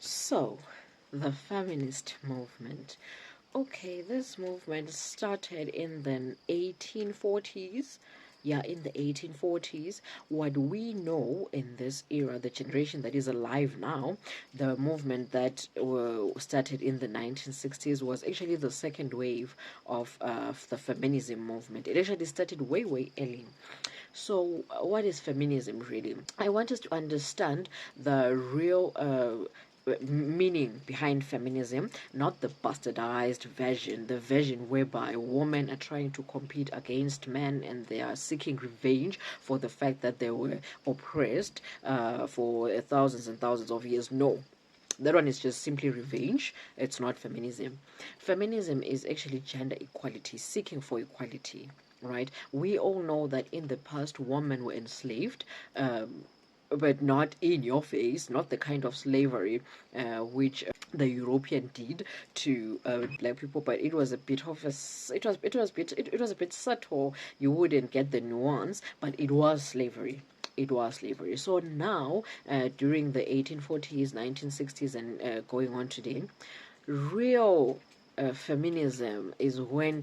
So, the feminist movement. Okay, this movement started in the 1840s. Yeah, in the 1840s. What we know in this era, the generation that is alive now, the movement that started in the 1960s was actually the second wave of the feminism movement. It actually started way, way early. So, what is feminism really? I want us to understand the real meaning behind feminism, not the bastardized version, the version whereby women are trying to compete against men and they are seeking revenge for the fact that they were oppressed for thousands and thousands of years. No. That one is just simply revenge. It's not feminism. Feminism is actually gender equality, seeking for equality, right? We all know that in the past, women were enslaved. But not in your face, not the kind of slavery which the European did to black people, but it was a bit of a it was a bit subtle. You wouldn't get the nuance, but it was slavery. It was slavery. So now, during the 1840s, 1960s, and going on today, real feminism is when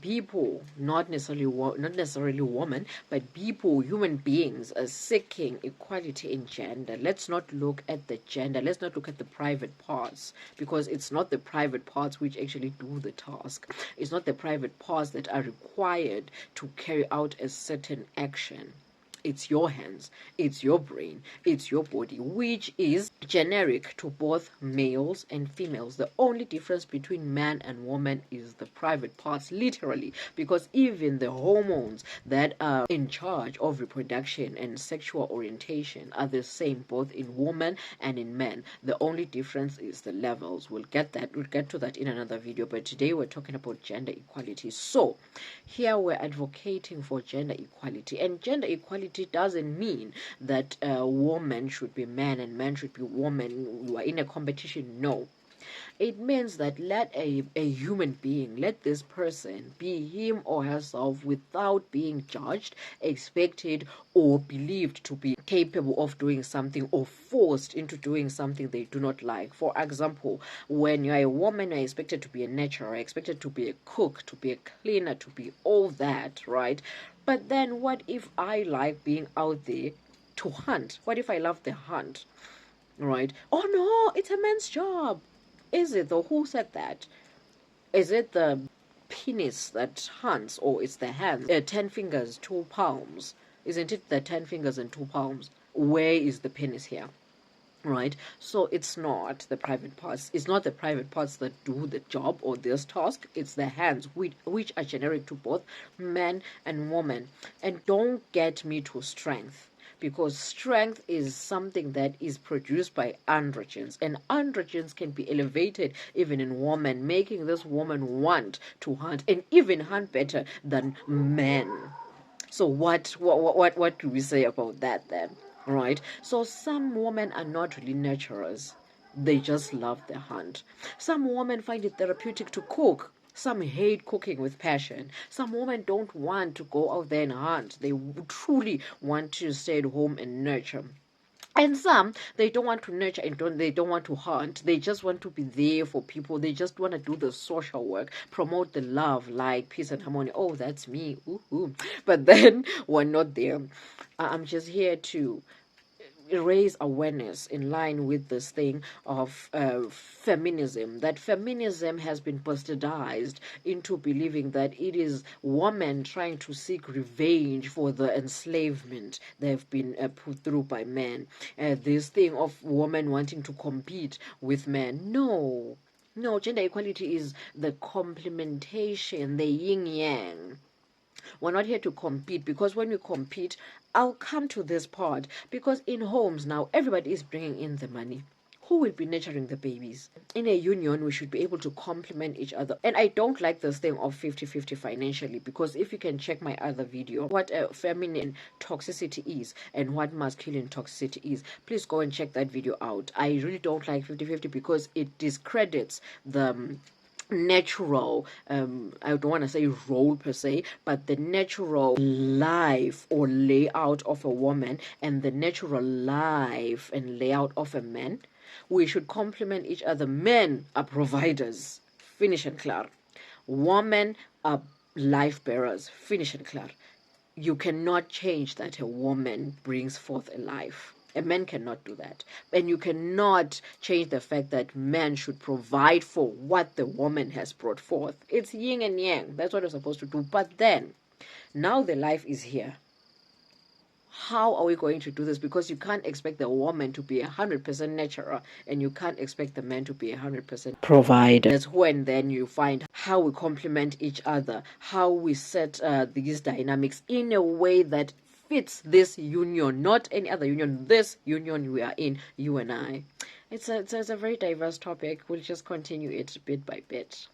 people, not necessarily women, but people, human beings, are seeking equality in gender. Let's not look at the gender. Let's not look at the private parts, because it's not the private parts which actually do the task. It's not the private parts that are required to carry out a certain action. It's your hands, it's your brain, it's your body, which is generic to both males and females. The only difference between man and woman is the private parts, literally, because even the hormones that are in charge of reproduction and sexual orientation are the same both in women and in men. The only difference is the levels. We'll get to that in another video, but today we're talking about gender equality. So here we're advocating for gender equality, and gender equality doesn't mean that women should be men and men should be women. You are in a competition. No, it means that let a human being, let this person be him or herself without being judged, expected, or believed to be capable of doing something or forced into doing something they do not like. For example, when you're a woman, you're expected to be a nurturer, expected to be a cook, to be a cleaner, to be all that, right? But then what if I like being out there to hunt? What if I love the hunt? Right? Oh no, it's a man's job. Is it though? Who said that? Is it the penis that hunts, or it's the hands? 10 fingers, 2 palms. Isn't it the 10 fingers and 2 palms? Where is the penis here? Right? So it's not the private parts. It's not the private parts that do the job or this task. It's the hands, which are generic to both men and women. And don't get me to strength, because strength is something that is produced by androgens, and androgens can be elevated even in women, making this woman want to hunt and even hunt better than men. So what do we say about that then? Right? So some women are not really nurturers. They just love the hunt. Some women find it therapeutic to cook. Some hate cooking with passion. Some women don't want to go out there and hunt. They truly want to stay at home and nurture. And some, they don't want to nurture and they don't want to hunt. They just want to be there for people. They just want to do the social work, promote the love, like peace and harmony. Oh, that's me. Ooh. But then we're not there. I'm just here to raise awareness in line with this thing of feminism, that feminism has been bastardized into believing that it is women trying to seek revenge for the enslavement they've been put through by men. This thing of women wanting to compete with men. No, gender equality is the complementation, the yin yang. We're not here to compete, because when we compete, I'll come to this part, because in homes now, everybody is bringing in the money. Who will be nurturing the babies? In a union, we should be able to complement each other. And I don't like this thing of 50-50 financially, because if you can check my other video, what feminine toxicity is and what masculine toxicity is, please go and check that video out. I really don't like 50-50 because it discredits the natural I don't want to say role per se, but the natural life or layout of a woman and the natural life and layout of a man. We should complement each other. Men are providers. Finish and clear. Women are life bearers. Finish and clear. You cannot change that a woman brings forth a life. A man cannot do that. And you cannot change the fact that men should provide for what the woman has brought forth. It's yin and yang. That's what we're supposed to do. But then, now the life is here. How are we going to do this? Because you can't expect the woman to be 100% natural, and you can't expect the man to be 100% provider. That's when then you find how we complement each other, how we set these dynamics in a way that fits this union, not any other union, this union we are in, you and I. It's a very diverse topic. We'll just continue it bit by bit.